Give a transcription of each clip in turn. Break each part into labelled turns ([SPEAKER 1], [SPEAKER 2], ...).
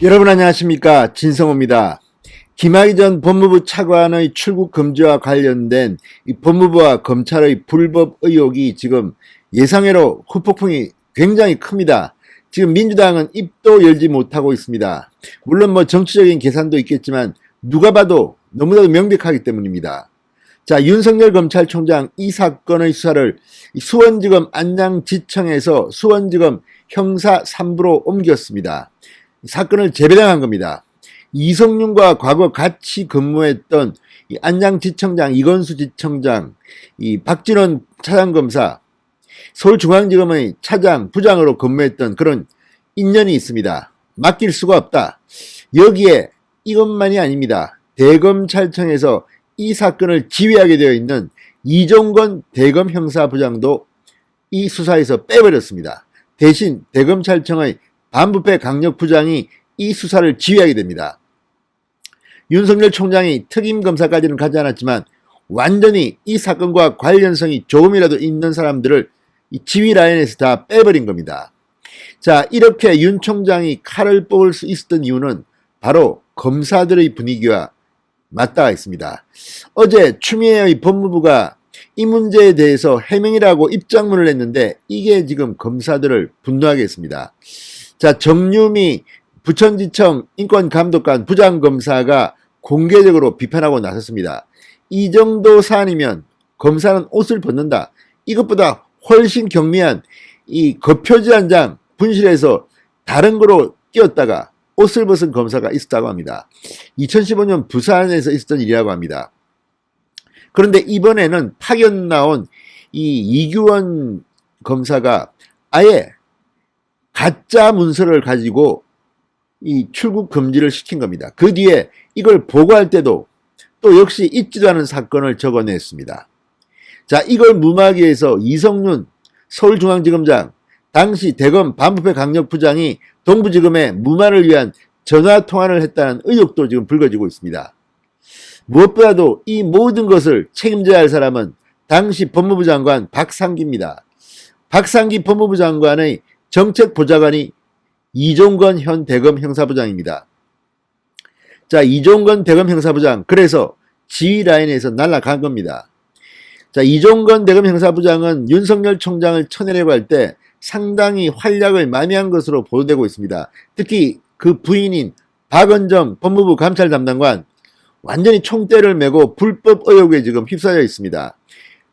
[SPEAKER 1] 여러분 안녕하십니까, 진성호입니다. 김학의 전 법무부 차관의 출국 금지와 관련된 이 법무부와 검찰의 불법 의혹이 지금 예상외로 후폭풍이 굉장히 큽니다. 지금 민주당은 입도 열지 못하고 있습니다. 물론 정치적인 계산도 있겠지만 누가 봐도 너무나도 명백하기 때문입니다. 자, 윤석열 검찰총장 이 사건의 수사를 수원지검 안양지청에서 수원지검 형사 3부로 옮겼습니다. 사건을 재배당한 겁니다. 이성윤과 과거 같이 근무했던 이 안양지청장, 이건수 지청장, 이 박진원 차장검사, 서울중앙지검의 차장, 부장으로 근무했던 그런 인연이 있습니다. 맡길 수가 없다. 여기에 이것만이 아닙니다. 대검찰청에서 이 사건을 지휘하게 되어 있는 이종건 대검 형사부장도 이 수사에서 빼버렸습니다. 대신 대검찰청의 반부패 강력부장이 이 수사를 지휘하게 됩니다. 윤석열 총장이 특임검사까지는 가지 않았지만 완전히 이 사건과 관련성이 조금이라도 있는 사람들을 이 지휘 라인에서 다 빼버린 겁니다. 자, 이렇게 윤 총장이 칼을 뽑을 수 있었던 이유는 바로 검사들의 분위기와 맞닿아 있습니다. 어제 추미애의 법무부가 이 문제에 대해서 해명이라고 입장문을 냈는데 이게 지금 검사들을 분노하게 했습니다. 자, 정유미 부천지청 인권감독관 부장검사가 공개적으로 비판하고 나섰습니다. 이 정도 사안이면 검사는 옷을 벗는다. 이것보다 훨씬 경미한 이 거표지 한 장 분실해서 다른 거로 끼웠다가 옷을 벗은 검사가 있었다고 합니다. 2015년 부산에서 있었던 일이라고 합니다. 그런데 이번에는 파견 나온 이 이규원 검사가 아예 가짜 문서를 가지고 이 출국 금지를 시킨 겁니다. 그 뒤에 이걸 보고할 때도 또 역시 있지도 않은 사건을 적어냈습니다. 자, 이걸 무마하기 위해서 이성윤 서울중앙지검장, 당시 대검 반부패 강력부장이 동부지검에 무마를 위한 전화통화를 했다는 의혹도 지금 불거지고 있습니다. 무엇보다도 이 모든 것을 책임져야 할 사람은 당시 법무부 장관 박상기입니다. 박상기 법무부 장관의 정책보좌관이 이종건 현 대검 형사부장입니다. 자, 이종건 대검 형사부장, 그래서 지휘 라인에서 날아간 겁니다. 자, 이종건 대검 형사부장은 윤석열 총장을 쳐내려고 할 때 상당히 활약을 많이 한 것으로 보도되고 있습니다. 특히 그 부인인 박은정 법무부 감찰 담당관 완전히 총대를 메고 불법 의혹에 지금 휩싸여 있습니다.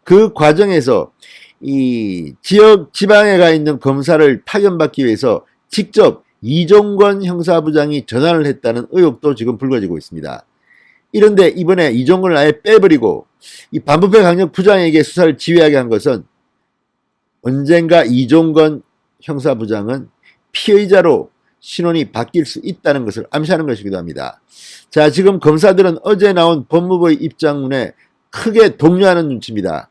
[SPEAKER 1] 그 과정에서 이 지방에 가 있는 검사를 파견받기 위해서 직접 이종건 형사부장이 전화를 했다는 의혹도 지금 불거지고 있습니다. 이런데 이번에 이종건을 아예 빼버리고 이 반부패 강력 부장에게 수사를 지휘하게 한 것은 언젠가 이종건 형사부장은 피의자로 신원이 바뀔 수 있다는 것을 암시하는 것이기도 합니다. 자, 지금 검사들은 어제 나온 법무부의 입장문에 크게 동요하는 눈치입니다.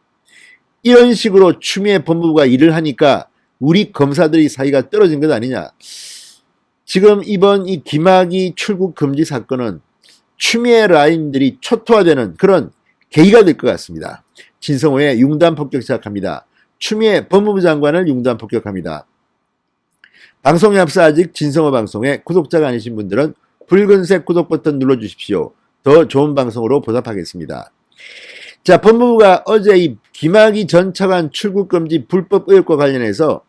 [SPEAKER 1] 이런 식으로 추미애 법무부가 일을 하니까 우리 검사들이 사이가 떨어진 것 아니냐. 지금 이번 이 김학의 출국 금지 사건은 추미애 라인들이 초토화되는 그런 계기가 될 것 같습니다. 진성호의 융단 폭격 시작합니다. 추미애 법무부 장관을 융단 폭격합니다. 방송에 앞서 아직 진성호 방송에 구독자가 아니신 분들은 붉은색 구독 버튼 눌러주십시오. 더 좋은 방송으로 보답하겠습니다. 자, 법무부가 어제 이 김학의 전 차관 출국금지 불법 의혹과 관련해서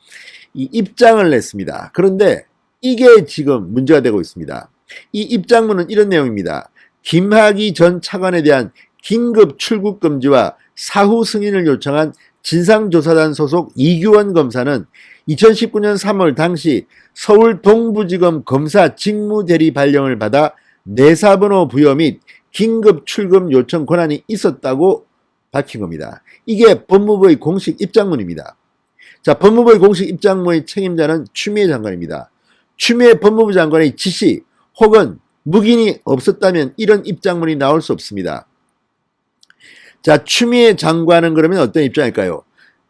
[SPEAKER 1] 이 입장을 냈습니다. 그런데 이게 지금 문제가 되고 있습니다. 이 입장문은 이런 내용입니다. 김학의 전 차관에 대한 긴급 출국금지와 사후 승인을 요청한 진상조사단 소속 이규원 검사는 2019년 3월 당시 서울 동부지검 검사 직무대리 발령을 받아 내사번호 부여 및 긴급 출금 요청 권한이 있었다고 밝힌 겁니다. 이게 법무부의 공식 입장문입니다. 자, 법무부의 공식 입장문의 책임자는 추미애 장관입니다. 추미애 법무부 장관의 지시 혹은 묵인이 없었다면 이런 입장문이 나올 수 없습니다. 자, 추미애 장관은 그러면 어떤 입장일까요?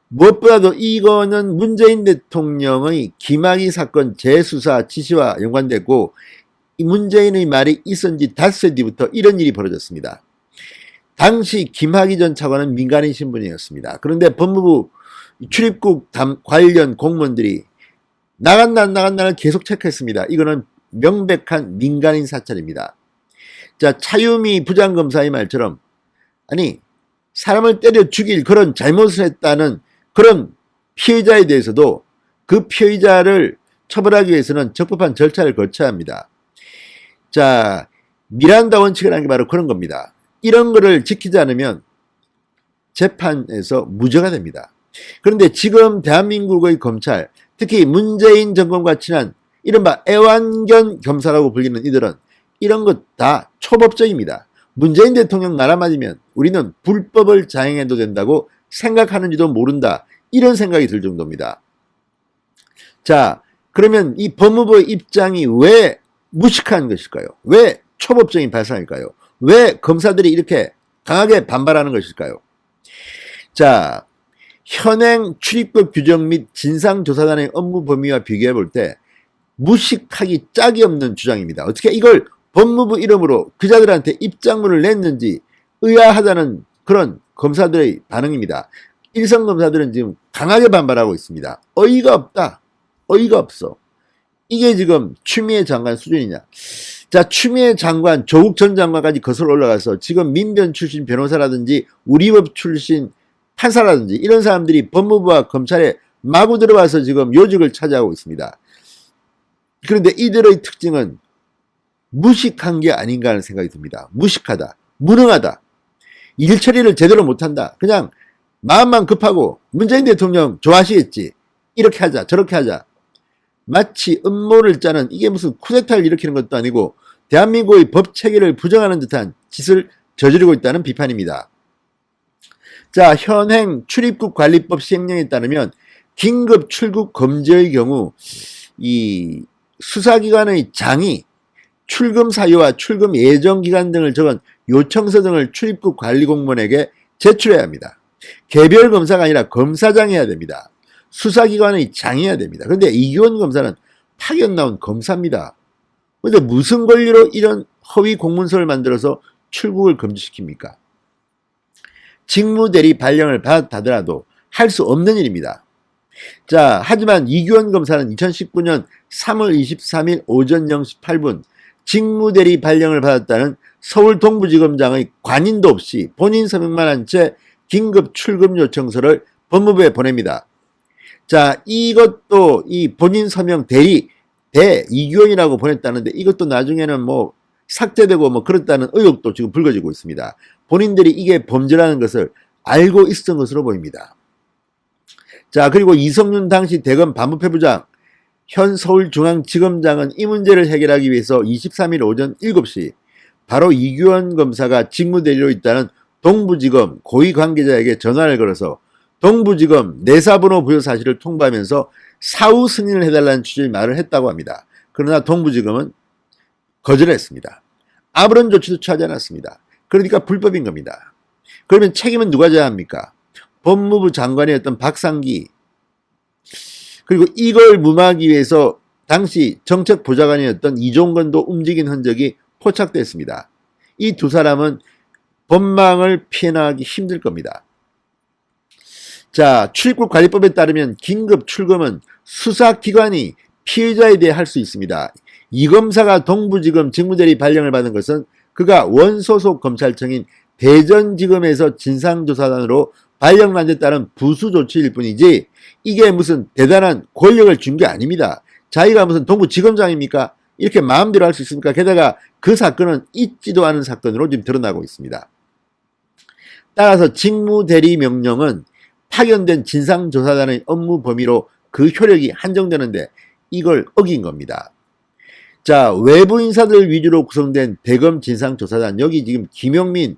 [SPEAKER 1] 무엇보다도 이거는 문재인 대통령의 김학의 사건 재수사 지시와 연관되고 이 문재인의 말이 있은 지 닷새 뒤부터 이런 일이 벌어졌습니다. 당시 김학의 전 차관은 민간인 신분이었습니다. 그런데 법무부 출입국 관련 공무원들이 나간다를 계속 체크했습니다. 이거는 명백한 민간인 사찰입니다. 자, 차유미 부장검사의 말처럼 아니 사람을 때려 죽일 그런 잘못을 했다는 그런 피해자에 대해서도 그 피해자를 처벌하기 위해서는 적법한 절차를 거쳐야 합니다. 자, 미란다 원칙이라는 게 바로 그런 겁니다. 이런 거를 지키지 않으면 재판에서 무죄가 됩니다. 그런데 지금 대한민국의 검찰, 특히 문재인 정권과 친한 이른바 애완견 검사라고 불리는 이들은 이런 것 다 초법적입니다. 문재인 대통령 나라 맞으면 우리는 불법을 자행해도 된다고 생각하는지도 모른다. 이런 생각이 들 정도입니다. 자, 그러면 이 법무부의 입장이 왜 무식한 것일까요? 왜 초법적인 발상일까요? 왜 검사들이 이렇게 강하게 반발하는 것일까요? 자, 현행 출입국 규정 및 진상조사단의 업무 범위와 비교해 볼 때 무식하기 짝이 없는 주장입니다. 어떻게 이걸 법무부 이름으로 그자들한테 입장문을 냈는지 의아하다는 그런 검사들의 반응입니다. 일선 검사들은 지금 강하게 반발하고 있습니다. 어이가 없다. 어이가 없어. 이게 지금 추미애 장관 수준이냐. 자, 추미애 장관, 조국 전 장관까지 거슬러 올라가서 지금 민변 출신 변호사라든지 우리법 출신 판사라든지 이런 사람들이 법무부와 검찰에 마구 들어와서 지금 요직을 차지하고 있습니다. 그런데 이들의 특징은 무식한 게 아닌가 하는 생각이 듭니다. 무식하다. 무능하다. 일 처리를 제대로 못한다. 그냥 마음만 급하고 문재인 대통령 좋아하시겠지. 이렇게 하자 저렇게 하자. 마치 음모를 짜는 이게 무슨 쿠데타를 일으키는 것도 아니고 대한민국의 법 체계를 부정하는 듯한 짓을 저지르고 있다는 비판입니다. 자, 현행 출입국 관리법 시행령에 따르면 긴급 출국 금지의 경우 이 수사기관의 장이 출금 사유와 출금 예정 기간 등을 적은 요청서 등을 출입국 관리 공무원에게 제출해야 합니다. 개별 검사가 아니라 검사장이 해야 됩니다. 수사기관의 장이 해야 됩니다. 그런데 이규원 검사는 파견 나온 검사입니다. 그런데 무슨 권리로 이런 허위 공문서를 만들어서 출국을 금지시킵니까? 직무대리 발령을 받았다더라도 할 수 없는 일입니다. 자, 하지만 이규원 검사는 2019년 3월 23일 오전 0시 8분 직무대리 발령을 받았다는 서울 동부지검장의 관인도 없이 본인 서명만 한 채 긴급 출금 요청서를 법무부에 보냅니다. 자, 이것도 이 본인 서명 대리 이규원이라고 보냈다는데 이것도 나중에는 뭐 삭제되고 뭐 그렇다는 의혹도 지금 불거지고 있습니다. 본인들이 이게 범죄라는 것을 알고 있었던 것으로 보입니다. 자, 그리고 이성윤 당시 대검 반부패부장, 현 서울중앙지검장은 이 문제를 해결하기 위해서 23일 오전 7시 바로 이규원 검사가 직무대리로 있다는 동부지검 고위관계자에게 전화를 걸어서 동부지검 내사번호 부여 사실을 통보하면서 사후 승인을 해달라는 취지의 말을 했다고 합니다. 그러나 동부지검은 거절했습니다. 아무런 조치도 취하지 않았습니다. 그러니까 불법인 겁니다. 그러면 책임은 누가 져야 합니까? 법무부 장관이었던 박상기, 그리고 이걸 무마하기 위해서 당시 정책보좌관이었던 이종건도 움직인 흔적이 포착됐습니다. 이 두 사람은 법망을 피해나가기 힘들 겁니다. 자, 출입국관리법에 따르면 긴급 출금은 수사기관이 피해자에 대해 할 수 있습니다. 이 검사가 동부지검 직무대리 발령을 받은 것은 그가 원소속 검찰청인 대전지검에서 진상조사단으로 발령난 데 따른 부수조치일 뿐이지 이게 무슨 대단한 권력을 준 게 아닙니다. 자기가 무슨 동부지검장입니까? 이렇게 마음대로 할 수 있습니까? 게다가 그 사건은 있지도 않은 사건으로 지금 드러나고 있습니다. 따라서 직무대리 명령은 파견된 진상조사단의 업무 범위로 그 효력이 한정되는데 이걸 어긴 겁니다. 자, 외부 인사들 위주로 구성된 대검 진상조사단, 여기 지금 김용민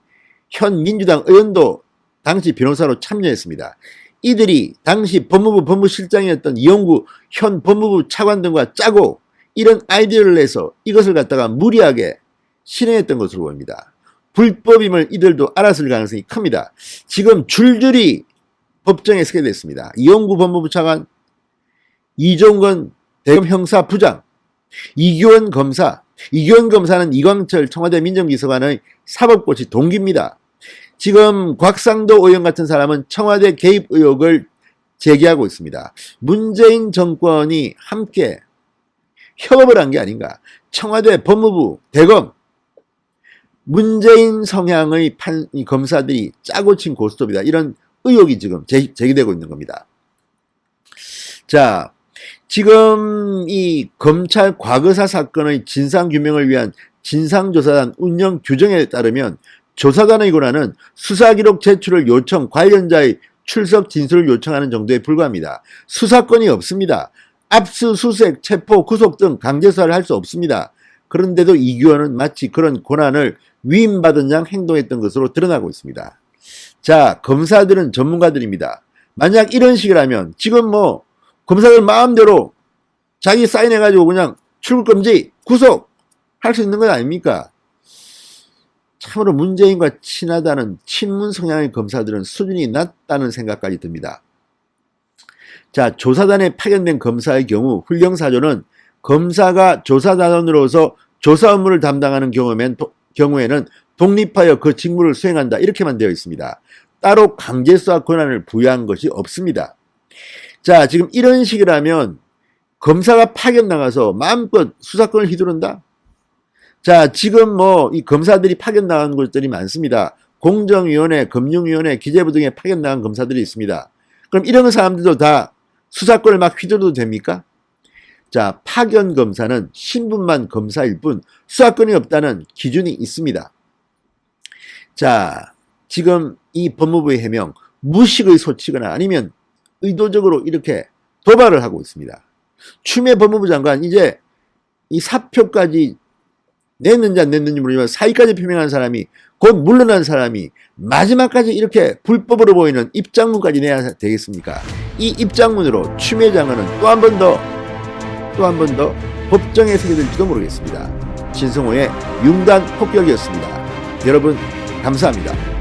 [SPEAKER 1] 현 민주당 의원도 당시 변호사로 참여했습니다. 이들이 당시 법무부 법무실장이었던 이용구 현 법무부 차관 등과 짜고 이런 아이디어를 내서 이것을 갖다가 무리하게 실행했던 것으로 보입니다. 불법임을 이들도 알았을 가능성이 큽니다. 지금 줄줄이 법정에 서게 됐습니다. 이용구 법무부 차관, 이종건 대검 형사부장, 이규원 검사, 이규원 검사는 이광철 청와대 민정비서관의 사법고시 동기입니다. 지금 곽상도 의원 같은 사람은 청와대 개입 의혹을 제기하고 있습니다. 문재인 정권이 함께 협업을 한 게 아닌가. 청와대, 법무부, 대검, 문재인 성향의 이 검사들이 짜고 친 고스톱이다. 이런 의혹이 지금 제기되고 있는 겁니다. 자, 지금 이 검찰 과거사 사건의 진상규명을 위한 진상조사단 운영 규정에 따르면 조사단의 권한은 수사기록 제출을 요청, 관련자의 출석 진술을 요청하는 정도에 불과합니다. 수사권이 없습니다. 압수수색, 체포, 구속 등 강제수사를 할 수 없습니다. 그런데도 이규원은 마치 그런 권한을 위임받은 양 행동했던 것으로 드러나고 있습니다. 자, 검사들은 전문가들입니다. 만약 이런 식이라면 지금 뭐 검사들 마음대로 자기 사인해가지고 그냥 출국금지, 구속 할 수 있는 건 아닙니까? 참으로 문재인과 친하다는 친문 성향의 검사들은 수준이 낮다는 생각까지 듭니다. 자, 조사단에 파견된 검사의 경우 훈령사조는 검사가 조사단원으로서 조사 업무를 담당하는 경우에는 독립하여 그 직무를 수행한다. 이렇게만 되어 있습니다. 따로 강제수사 권한을 부여한 것이 없습니다. 자, 지금 이런 식이라면 검사가 파견 나가서 마음껏 수사권을 휘두른다? 자, 지금 뭐 이 검사들이 파견 나간 곳들이 많습니다. 공정위원회, 금융위원회, 기재부 등에 파견 나간 검사들이 있습니다. 그럼 이런 사람들도 다 수사권을 막 휘둘러도 됩니까? 자, 파견 검사는 신분만 검사일 뿐 수사권이 없다는 기준이 있습니다. 자, 지금 이 법무부의 해명, 무식의 소치거나 아니면 의도적으로 이렇게 도발을 하고 있습니다. 추미애 법무부 장관 이제 이 사표까지 냈는지 안 냈는지 모르지만 사의까지 표명한 사람이, 곧 물러난 사람이 마지막까지 이렇게 불법으로 보이는 입장문까지 내야 되겠습니까? 이 입장문으로 추미애 장관은 또 한 번 더 법정에 서게 될지도 모르겠습니다. 진성호의 융단 폭격이었습니다. 여러분 감사합니다.